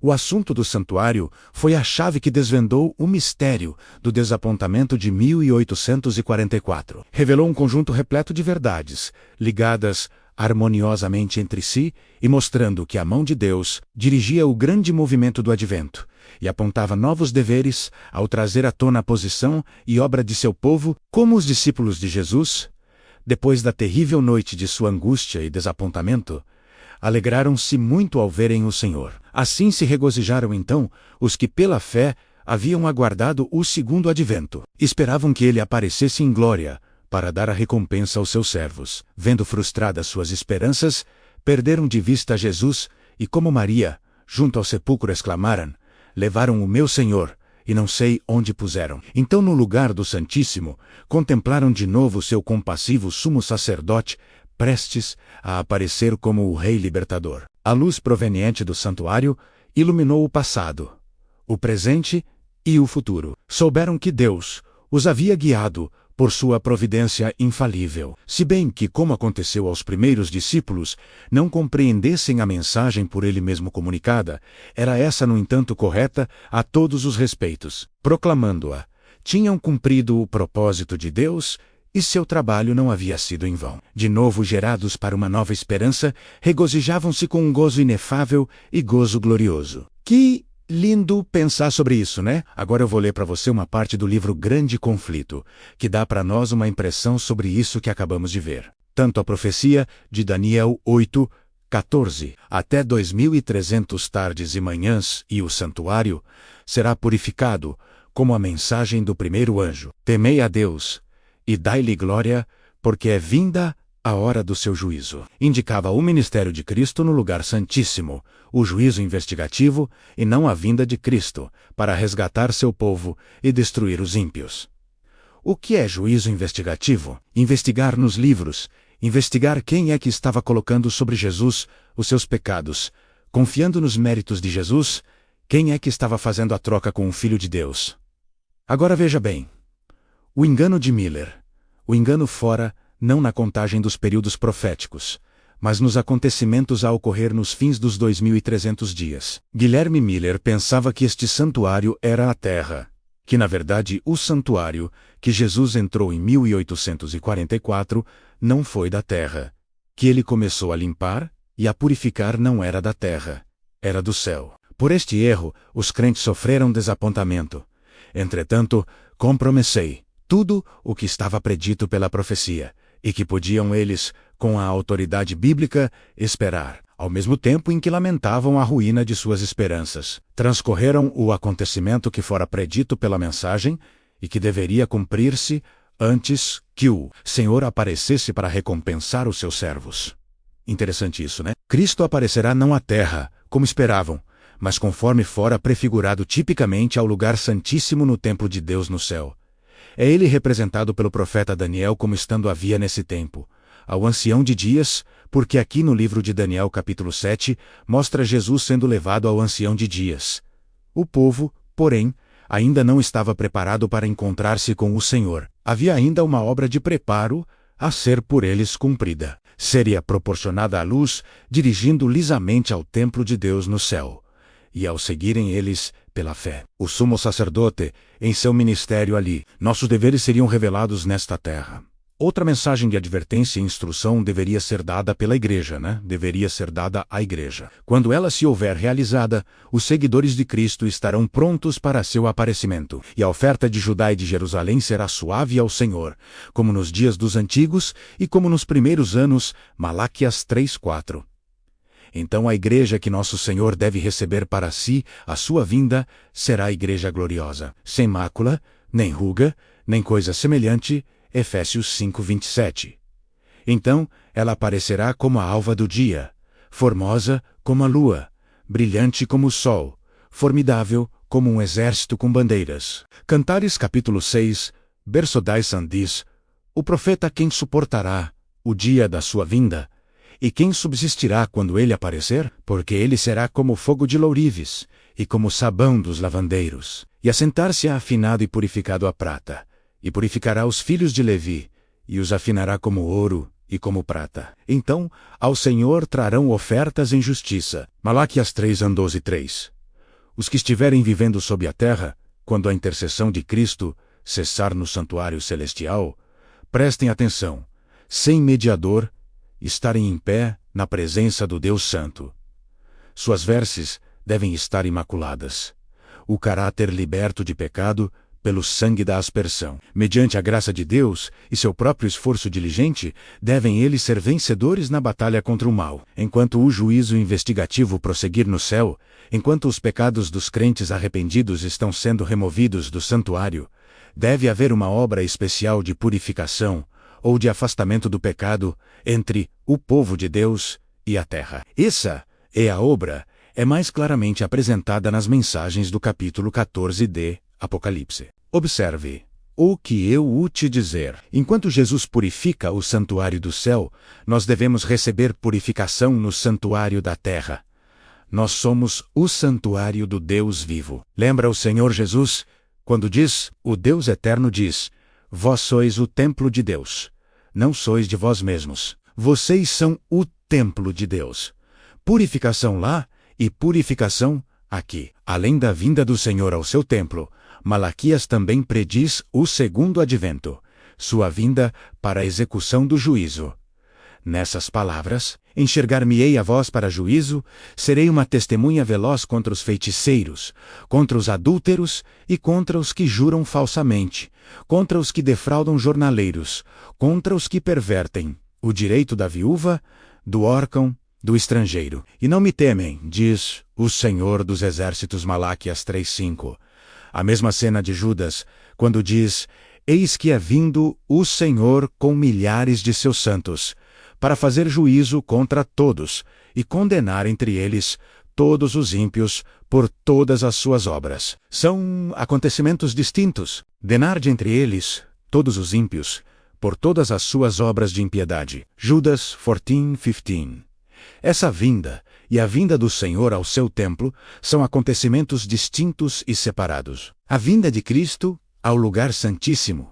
O assunto do santuário foi a chave que desvendou o mistério do desapontamento de 1844. Revelou um conjunto repleto de verdades, ligadas harmoniosamente entre si e mostrando que a mão de Deus dirigia o grande movimento do advento e apontava novos deveres ao trazer à tona a posição e obra de seu povo, como os discípulos de Jesus, depois da terrível noite de sua angústia e desapontamento, alegraram-se muito ao verem o Senhor. Assim se regozijaram então os que pela fé haviam aguardado o segundo advento. Esperavam que ele aparecesse em glória para dar a recompensa aos seus servos. Vendo frustradas suas esperanças, perderam de vista Jesus e, como Maria, junto ao sepulcro exclamaram: levaram o meu Senhor, e não sei onde puseram. Então, no lugar do Santíssimo, contemplaram de novo seu compassivo sumo sacerdote, prestes a aparecer como o Rei Libertador. A luz proveniente do santuário iluminou o passado, o presente e o futuro. Souberam que Deus os havia guiado por sua providência infalível. Se bem que, como aconteceu aos primeiros discípulos, não compreendessem a mensagem por ele mesmo comunicada, era essa, no entanto, correta a todos os respeitos. Proclamando-a, tinham cumprido o propósito de Deus e seu trabalho não havia sido em vão. De novo gerados para uma nova esperança, regozijavam-se com um gozo inefável e gozo glorioso. Que lindo pensar sobre isso, né? Agora eu vou ler para você uma parte do livro Grande Conflito, que dá para nós uma impressão sobre isso que acabamos de ver. Tanto a profecia de Daniel 8:14 até 2300 tardes e manhãs e o santuário será purificado, como a mensagem do primeiro anjo. Temei a Deus e dai-lhe glória, porque é vinda a hora do seu juízo. Indicava o ministério de Cristo no lugar santíssimo, o juízo investigativo e não a vinda de Cristo, para resgatar seu povo e destruir os ímpios. O que é juízo investigativo? Investigar nos livros, investigar quem é que estava colocando sobre Jesus os seus pecados, confiando nos méritos de Jesus, quem é que estava fazendo a troca com o Filho de Deus. Agora veja bem. O engano de Miller. O engano fora, não na contagem dos períodos proféticos, mas nos acontecimentos a ocorrer nos fins dos 2300 dias. Guilherme Miller pensava que este santuário era a terra, que na verdade o santuário, que Jesus entrou em 1844, não foi da terra, que ele começou a limpar e a purificar não era da terra, era do céu. Por este erro, os crentes sofreram desapontamento. Entretanto, compromissei tudo o que estava predito pela profecia, e que podiam eles, com a autoridade bíblica, esperar, ao mesmo tempo em que lamentavam a ruína de suas esperanças. Transcorreram o acontecimento que fora predito pela mensagem e que deveria cumprir-se antes que o Senhor aparecesse para recompensar os seus servos. Interessante isso, né? Cristo aparecerá não à terra, como esperavam, mas conforme fora prefigurado tipicamente ao lugar santíssimo no templo de Deus no céu. É ele representado pelo profeta Daniel como estando havia nesse tempo, ao ancião de dias, porque aqui no livro de Daniel capítulo 7, mostra Jesus sendo levado ao ancião de dias. O povo, porém, ainda não estava preparado para encontrar-se com o Senhor. Havia ainda uma obra de preparo a ser por eles cumprida. Seria proporcionada a luz, dirigindo lisamente ao templo de Deus no céu. E ao seguirem eles, pela fé, o sumo sacerdote, em seu ministério ali, nossos deveres seriam revelados nesta terra. Outra mensagem de advertência e instrução deveria ser dada pela igreja, Deveria ser dada à igreja. Quando ela se houver realizada, os seguidores de Cristo estarão prontos para seu aparecimento, e a oferta de Judá e de Jerusalém será suave ao Senhor, como nos dias dos antigos e como nos primeiros anos, Malaquias 3:4. Então a igreja que nosso Senhor deve receber para si, a sua vinda, será a igreja gloriosa, sem mácula, nem ruga, nem coisa semelhante, Efésios 5:27. Então, ela aparecerá como a alva do dia, formosa como a lua, brilhante como o sol, formidável como um exército com bandeiras. Cantares capítulo 6, verso 10 diz: o profeta quem suportará o dia da sua vinda, e quem subsistirá quando ele aparecer? Porque ele será como fogo de lourives, e como sabão dos lavandeiros. E assentar-se-á afinado e purificado a prata, e purificará os filhos de Levi, e os afinará como ouro e como prata. Então, ao Senhor trarão ofertas em justiça. Malaquias 3:12-3. os que estiverem vivendo sob a terra, quando a intercessão de Cristo cessar no santuário celestial, prestem atenção, sem mediador, estarem em pé na presença do Deus Santo. Suas vestes devem estar imaculadas. O caráter liberto de pecado pelo sangue da aspersão. Mediante a graça de Deus e seu próprio esforço diligente, devem eles ser vencedores na batalha contra o mal. Enquanto o juízo investigativo prosseguir no céu, enquanto os pecados dos crentes arrependidos estão sendo removidos do santuário, deve haver uma obra especial de purificação ou de afastamento do pecado entre o povo de Deus e a terra. Essa é a obra, é mais claramente apresentada nas mensagens do capítulo 14 de Apocalipse. Observe o que eu te dizer. Enquanto Jesus purifica o santuário do céu, nós devemos receber purificação no santuário da terra. Nós somos o santuário do Deus vivo. Lembra o Senhor Jesus, quando diz, o Deus eterno diz, vós sois o templo de Deus. Não sois de vós mesmos. Vocês são o templo de Deus. Purificação lá e purificação aqui. Além da vinda do Senhor ao seu templo, Malaquias também prediz o segundo advento, sua vinda para a execução do juízo. Nessas palavras, enxergar-me-ei a vós para juízo, serei uma testemunha veloz contra os feiticeiros, contra os adúlteros e contra os que juram falsamente, contra os que defraudam jornaleiros, contra os que pervertem o direito da viúva, do órfão, do estrangeiro. E não me temem, diz o Senhor dos Exércitos. Malaquias 3:5. A mesma cena de Judas, quando diz, eis que é vindo o Senhor com milhares de seus santos, para fazer juízo contra todos, e condenar entre eles todos os ímpios por todas as suas obras. São acontecimentos distintos. Denar de entre eles todos os ímpios, por todas as suas obras de impiedade. Judas 14:15. Essa vinda e a vinda do Senhor ao seu templo são acontecimentos distintos e separados. A vinda de Cristo ao lugar santíssimo,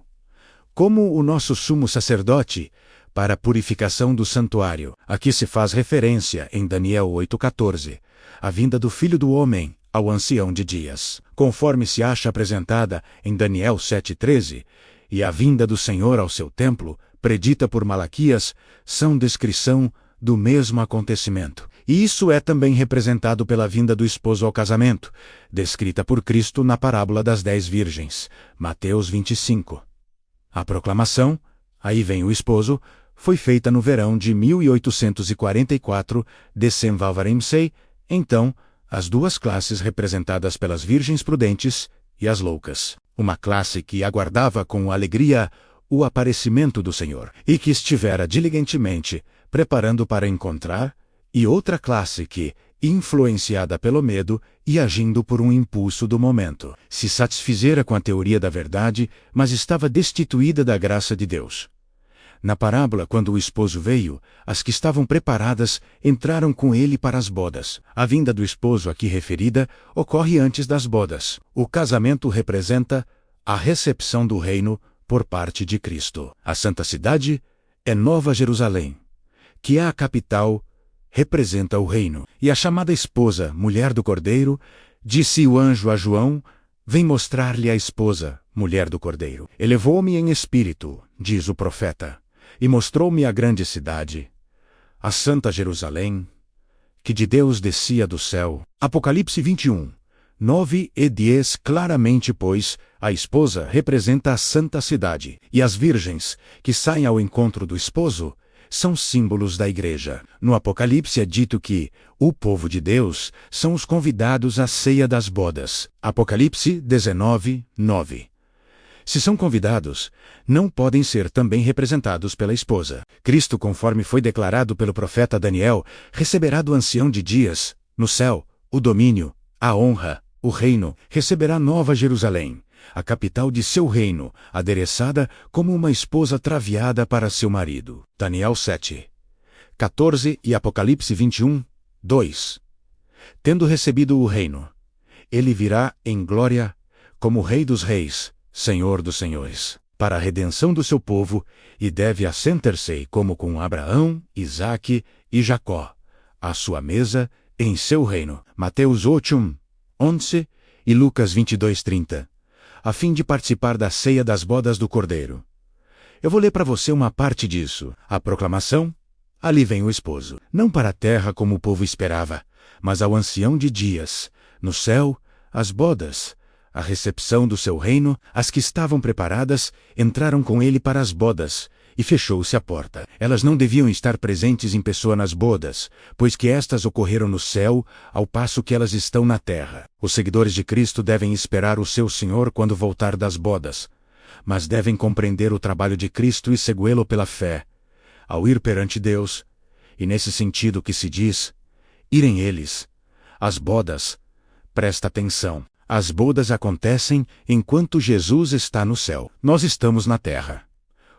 como o nosso sumo sacerdote, para a purificação do santuário. Aqui se faz referência, em Daniel 8:14, a vinda do Filho do Homem ao Ancião de Dias, conforme se acha apresentada em Daniel 7:13, e a vinda do Senhor ao seu templo, predita por Malaquias, são descrição do mesmo acontecimento. E isso é também representado pela vinda do esposo ao casamento, descrita por Cristo na parábola das 10 virgens, Mateus 25. A proclamação, aí vem o esposo, foi feita no verão de 1844, Desemvalvarimsei, então, as duas classes representadas pelas virgens prudentes e as loucas. Uma classe que aguardava com alegria o aparecimento do Senhor, e que estivera diligentemente preparando para encontrar, e outra classe que, influenciada pelo medo e agindo por um impulso do momento, se satisfizera com a teoria da verdade, mas estava destituída da graça de Deus. Na parábola, quando o esposo veio, as que estavam preparadas entraram com ele para as bodas. A vinda do esposo aqui referida ocorre antes das bodas. O casamento representa a recepção do reino por parte de Cristo. A Santa Cidade é Nova Jerusalém, que é a capital, representa o reino. E a chamada esposa, mulher do Cordeiro, disse o anjo a João, vem mostrar-lhe a esposa, mulher do Cordeiro. Elevou-me em espírito, diz o profeta, e mostrou-me a grande cidade, a Santa Jerusalém, que de Deus descia do céu. Apocalipse 21, 9 e 10. Claramente, pois, a esposa representa a Santa Cidade, e as virgens, que saem ao encontro do esposo, são símbolos da igreja. No Apocalipse é dito que o povo de Deus são os convidados à ceia das bodas. Apocalipse 19, 9. Se são convidados, não podem ser também representados pela esposa. Cristo, conforme foi declarado pelo profeta Daniel, receberá do ancião de dias, no céu, o domínio, a honra, o reino, receberá Nova Jerusalém, a capital de seu reino, adereçada como uma esposa traviada para seu marido. Daniel 7, 14 e Apocalipse 21, 2. Tendo recebido o reino, ele virá em glória como Rei dos Reis, Senhor dos Senhores, para a redenção do seu povo, e deve assentar-se como com Abraão, Isaque e Jacó, à sua mesa, em seu reino. Mateus 8, 11 e Lucas 22:30, a fim de participar da ceia das bodas do Cordeiro. Eu vou ler para você uma parte disso. A proclamação: ali vem o esposo. Não para a terra como o povo esperava, mas ao ancião de dias. No céu, as bodas, a recepção do seu reino, as que estavam preparadas, entraram com ele para as bodas, e fechou-se a porta. Elas não deviam estar presentes em pessoa nas bodas, pois que estas ocorreram no céu, ao passo que elas estão na terra. Os seguidores de Cristo devem esperar o seu Senhor quando voltar das bodas, mas devem compreender o trabalho de Cristo e segui-lo pela fé, ao ir perante Deus, e nesse sentido que se diz, irem eles. As bodas, presta atenção, as bodas acontecem enquanto Jesus está no céu. Nós estamos na terra.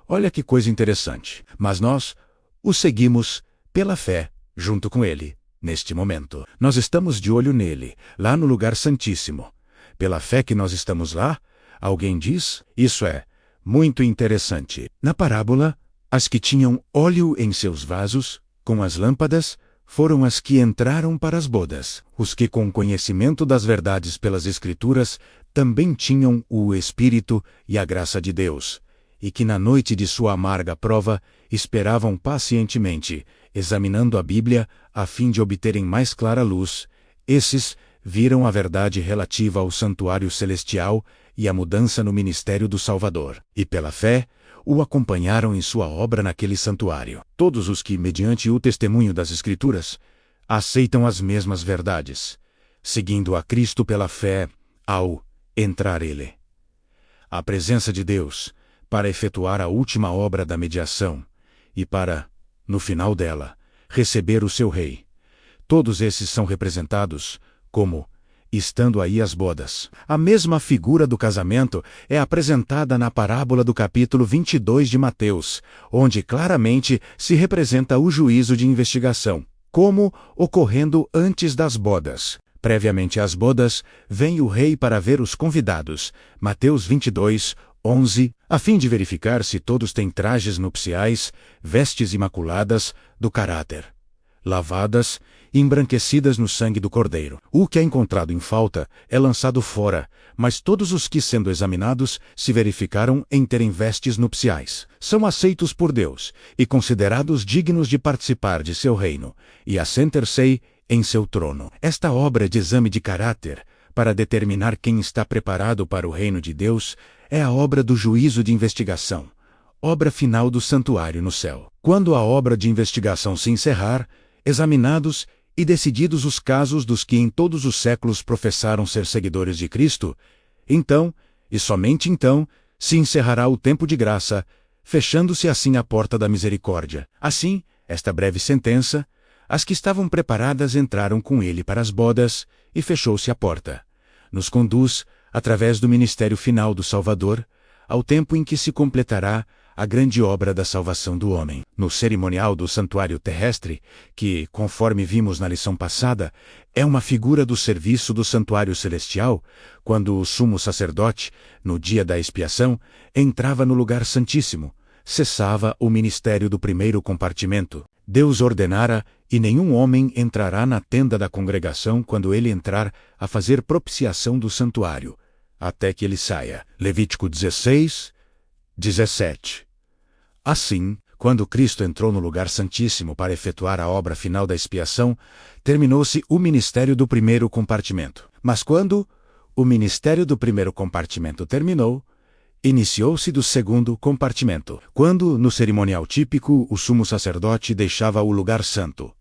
Olha que coisa interessante. Mas nós o seguimos pela fé, junto com ele, neste momento. Nós estamos de olho nele, lá no lugar santíssimo. Pela fé que nós estamos lá, alguém diz, isso é muito interessante. Na parábola, as que tinham óleo em seus vasos, com as lâmpadas, foram as que entraram para as bodas. Os que com conhecimento das verdades pelas Escrituras também tinham o Espírito e a graça de Deus, e que na noite de sua amarga prova esperavam pacientemente, examinando a Bíblia, a fim de obterem mais clara luz. Esses viram a verdade relativa ao santuário celestial e a mudança no ministério do Salvador, e pela fé, o acompanharam em sua obra naquele santuário. Todos os que, mediante o testemunho das Escrituras, aceitam as mesmas verdades, seguindo a Cristo pela fé, ao entrar ele. A presença de Deus, para efetuar a última obra da mediação, e para, no final dela, receber o seu rei. Todos esses são representados como estando aí as bodas. A mesma figura do casamento é apresentada na parábola do capítulo 22 de Mateus, onde claramente se representa o juízo de investigação, como ocorrendo antes das bodas. Previamente às bodas, vem o rei para ver os convidados. Mateus 22, 11, a fim de verificar se todos têm trajes nupciais, vestes imaculadas, do caráter, lavadas e embranquecidas no sangue do Cordeiro. O que é encontrado em falta é lançado fora, mas todos os que, sendo examinados, se verificaram em terem vestes nupciais, são aceitos por Deus e considerados dignos de participar de seu reino, e assentar-se em seu trono. Esta obra de exame de caráter, para determinar quem está preparado para o reino de Deus, é a obra do juízo de investigação, obra final do santuário no céu. Quando a obra de investigação se encerrar, examinados e decididos os casos dos que em todos os séculos professaram ser seguidores de Cristo, então, e somente então, se encerrará o tempo de graça, fechando-se assim a porta da misericórdia. Assim, esta breve sentença, as que estavam preparadas entraram com ele para as bodas, e fechou-se a porta. Nos conduz, através do ministério final do Salvador, ao tempo em que se completará a grande obra da salvação do homem. No cerimonial do santuário terrestre, que, conforme vimos na lição passada, é uma figura do serviço do santuário celestial, quando o sumo sacerdote, no dia da expiação, entrava no lugar santíssimo, cessava o ministério do primeiro compartimento. Deus ordenara, e nenhum homem entrará na tenda da congregação quando ele entrar a fazer propiciação do santuário, até que ele saia. Levítico 16, 17. Assim, quando Cristo entrou no lugar santíssimo para efetuar a obra final da expiação, terminou-se o ministério do primeiro compartimento. Mas quando o ministério do primeiro compartimento terminou, iniciou-se do segundo compartimento, quando, no cerimonial típico, o sumo sacerdote deixava o lugar santo.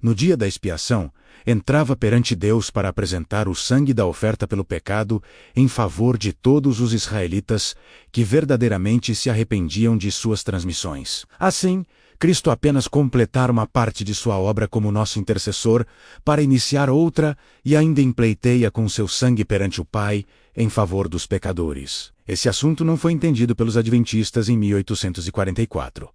No dia da expiação, entrava perante Deus para apresentar o sangue da oferta pelo pecado em favor de todos os israelitas que verdadeiramente se arrependiam de suas transmissões. Assim, Cristo apenas completara uma parte de sua obra como nosso intercessor para iniciar outra e ainda empleiteia com seu sangue perante o Pai em favor dos pecadores. Esse assunto não foi entendido pelos adventistas em 1844.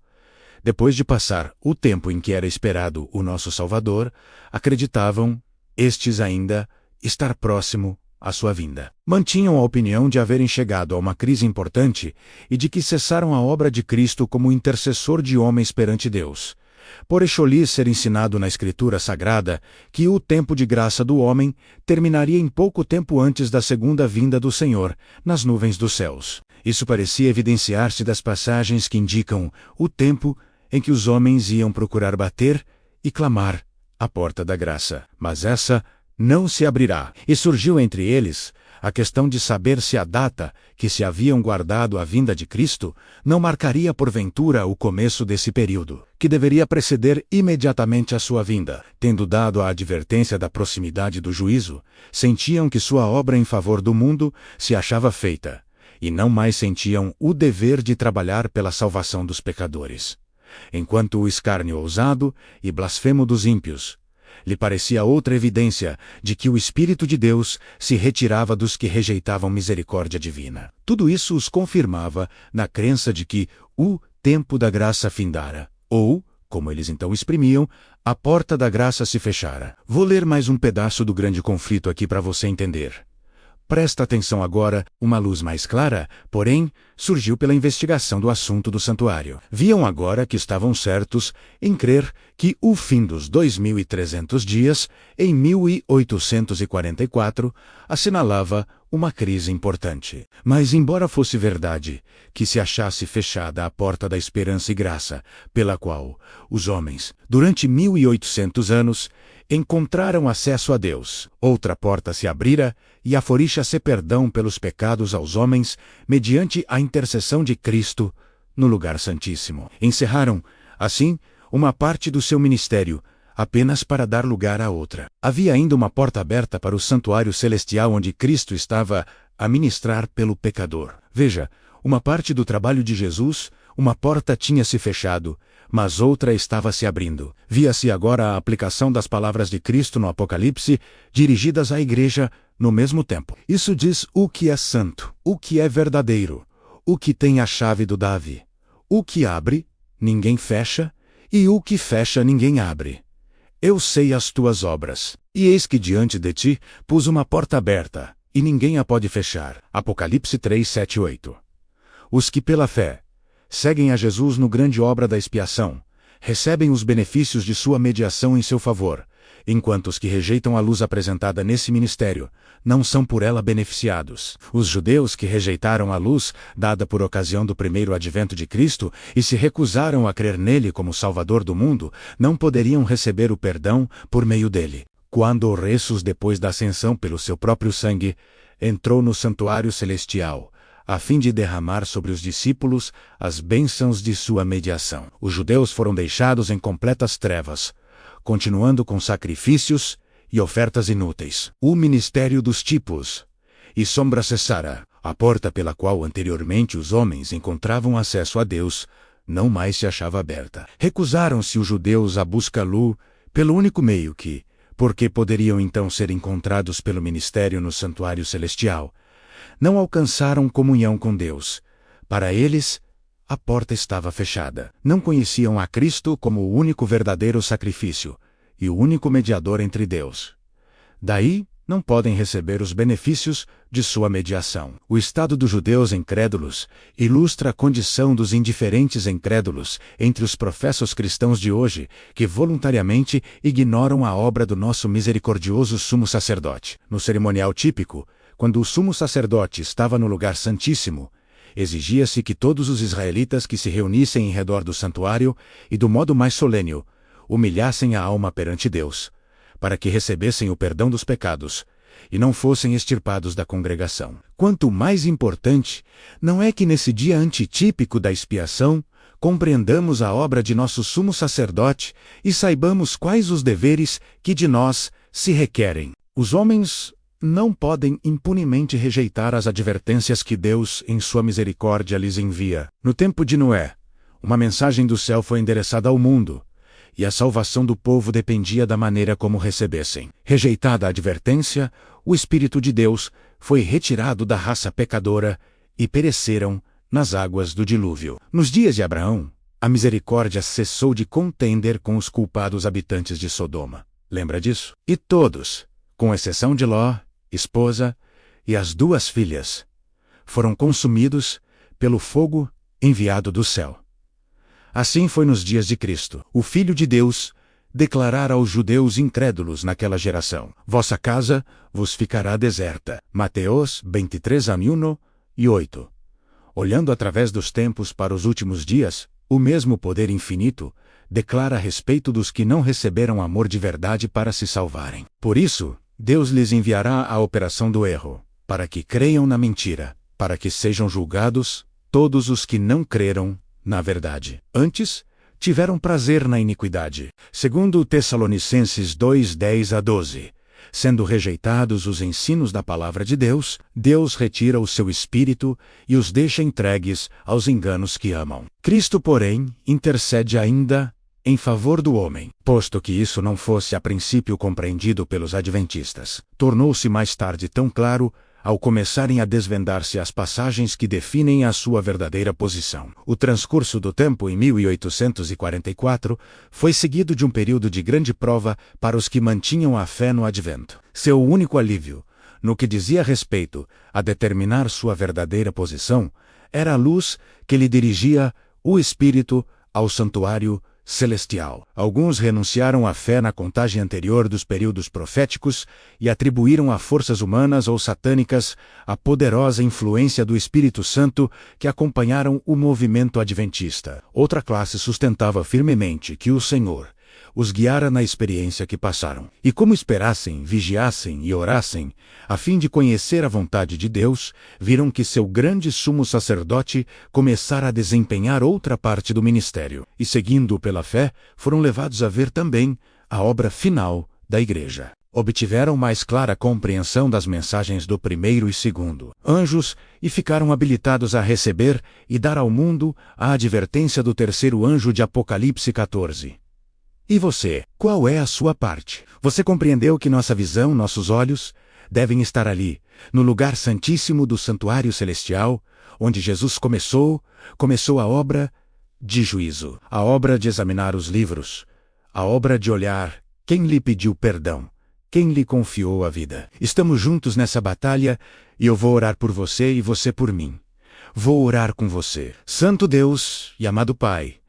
Depois de passar o tempo em que era esperado o nosso Salvador, acreditavam, estes ainda, estar próximo à sua vinda. Mantinham a opinião de haverem chegado a uma crise importante e de que cessaram a obra de Cristo como intercessor de homens perante Deus. Por Echoli ser ensinado na Escritura Sagrada que o tempo de graça do homem terminaria em pouco tempo antes da segunda vinda do Senhor, nas nuvens dos céus. Isso parecia evidenciar-se das passagens que indicam o tempo em que os homens iam procurar bater e clamar à porta da graça. Mas essa não se abrirá. E surgiu entre eles a questão de saber se a data que se haviam guardado a vinda de Cristo não marcaria porventura o começo desse período, que deveria preceder imediatamente a sua vinda. Tendo dado a advertência da proximidade do juízo, sentiam que sua obra em favor do mundo se achava feita, e não mais sentiam o dever de trabalhar pela salvação dos pecadores. Enquanto o escárnio ousado e blasfemo dos ímpios lhe parecia outra evidência de que o Espírito de Deus se retirava dos que rejeitavam misericórdia divina. Tudo isso os confirmava na crença de que o tempo da graça findara, ou, como eles então exprimiam, a porta da graça se fechara. Vou ler mais um pedaço do grande conflito aqui para você entender. Presta atenção agora, uma luz mais clara, porém, surgiu pela investigação do assunto do santuário. Viam agora que estavam certos em crer que o fim dos 2.300 dias, em 1844, assinalava uma crise importante. Mas embora fosse verdade que se achasse fechada a porta da esperança e graça, pela qual os homens, durante 1.800 anos, encontraram acesso a Deus, outra porta se abrira e aforixa-se perdão pelos pecados aos homens mediante a intercessão de Cristo no lugar santíssimo. Encerraram, assim, uma parte do seu ministério, apenas para dar lugar à outra. Havia ainda uma porta aberta para o santuário celestial onde Cristo estava a ministrar pelo pecador. Veja, uma parte do trabalho de Jesus, uma porta tinha se fechado, mas outra estava se abrindo. Via-se agora a aplicação das palavras de Cristo no Apocalipse, dirigidas à igreja no mesmo tempo. Isso diz o que é santo, o que é verdadeiro, o que tem a chave do Davi. O que abre, ninguém fecha, e o que fecha, ninguém abre. Eu sei as tuas obras, e eis que diante de ti pus uma porta aberta, e ninguém a pode fechar. Apocalipse 3, 7, 8. Os que pela fé seguem a Jesus no grande obra da expiação, recebem os benefícios de sua mediação em seu favor, enquanto os que rejeitam a luz apresentada nesse ministério não são por ela beneficiados. Os judeus que rejeitaram a luz dada por ocasião do primeiro advento de Cristo e se recusaram a crer nele como Salvador do mundo, não poderiam receber o perdão por meio dele. Quando o Ressus, depois da ascensão pelo seu próprio sangue, entrou no santuário celestial, a fim de derramar sobre os discípulos as bênçãos de sua mediação. Os judeus foram deixados em completas trevas, continuando com sacrifícios e ofertas inúteis. O ministério dos tipos e sombra cessara. A porta pela qual anteriormente os homens encontravam acesso a Deus não mais se achava aberta. Recusaram-se os judeus a buscá-lo pelo único meio que, porque poderiam então ser encontrados pelo ministério no santuário celestial, não alcançaram comunhão com Deus. Para eles, a porta estava fechada. Não conheciam a Cristo como o único verdadeiro sacrifício e o único mediador entre Deus. Daí, não podem receber os benefícios de sua mediação. O estado dos judeus incrédulos ilustra a condição dos indiferentes incrédulos entre os professos cristãos de hoje, que voluntariamente ignoram a obra do nosso misericordioso sumo sacerdote. No cerimonial típico, quando o sumo sacerdote estava no lugar santíssimo, exigia-se que todos os israelitas que se reunissem em redor do santuário e do modo mais solene humilhassem a alma perante Deus, para que recebessem o perdão dos pecados e não fossem extirpados da congregação. Quanto mais importante, não é que nesse dia antitípico da expiação, compreendamos a obra de nosso sumo sacerdote e saibamos quais os deveres que de nós se requerem. Os homens não podem impunemente rejeitar as advertências que Deus, em sua misericórdia, lhes envia. No tempo de Noé, uma mensagem do céu foi endereçada ao mundo, e a salvação do povo dependia da maneira como recebessem. Rejeitada a advertência, o Espírito de Deus foi retirado da raça pecadora e pereceram nas águas do dilúvio. Nos dias de Abraão, a misericórdia cessou de contender com os culpados habitantes de Sodoma. Lembra disso? E todos, com exceção de Ló, esposa, e as 2 filhas, foram consumidos pelo fogo enviado do céu. Assim foi nos dias de Cristo, o Filho de Deus, declarar aos judeus incrédulos naquela geração: vossa casa vos ficará deserta. Mateus 23:1 e 8. Olhando através dos tempos para os últimos dias, o mesmo poder infinito declara a respeito dos que não receberam amor de verdade para se salvarem. Por isso, Deus lhes enviará a operação do erro, para que creiam na mentira, para que sejam julgados todos os que não creram na verdade. Antes, tiveram prazer na iniquidade. Segundo Tessalonicenses 2:10-12. Sendo rejeitados os ensinos da palavra de Deus, Deus retira o seu espírito e os deixa entregues aos enganos que amam. Cristo, porém, intercede ainda em favor do homem. Posto que isso não fosse a princípio compreendido pelos adventistas, tornou-se mais tarde tão claro ao começarem a desvendar-se as passagens que definem a sua verdadeira posição. O transcurso do tempo em 1844 foi seguido de um período de grande prova para os que mantinham a fé no advento. Seu único alívio, no que dizia respeito a determinar sua verdadeira posição, era a luz que lhe dirigia o Espírito ao santuário celestial. Alguns renunciaram à fé na contagem anterior dos períodos proféticos e atribuíram a forças humanas ou satânicas a poderosa influência do Espírito Santo que acompanharam o movimento adventista. Outra classe sustentava firmemente que o Senhor os guiara na experiência que passaram. E como esperassem, vigiassem e orassem, a fim de conhecer a vontade de Deus, viram que seu grande sumo sacerdote começara a desempenhar outra parte do ministério. E seguindo pela fé, foram levados a ver também a obra final da Igreja. Obtiveram mais clara compreensão das mensagens do primeiro e segundo anjos e ficaram habilitados a receber e dar ao mundo a advertência do terceiro anjo de Apocalipse 14. E você, qual é a sua parte? Você compreendeu que nossa visão, nossos olhos, devem estar ali, no lugar santíssimo do santuário celestial, onde Jesus começou a obra de juízo, a obra de examinar os livros, a obra de olhar quem lhe pediu perdão, quem lhe confiou a vida. Estamos juntos nessa batalha e eu vou orar por você e você por mim. Vou orar com você. Santo Deus e amado Pai,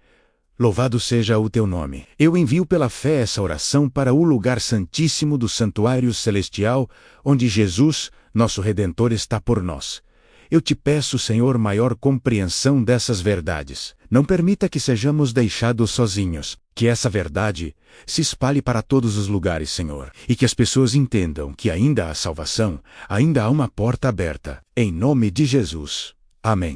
louvado seja o teu nome. Eu envio pela fé essa oração para o lugar santíssimo do santuário celestial, onde Jesus, nosso Redentor, está por nós. Eu te peço, Senhor, maior compreensão dessas verdades. Não permita que sejamos deixados sozinhos. Que essa verdade se espalhe para todos os lugares, Senhor. E que as pessoas entendam que ainda há salvação, ainda há uma porta aberta. Em nome de Jesus. Amém.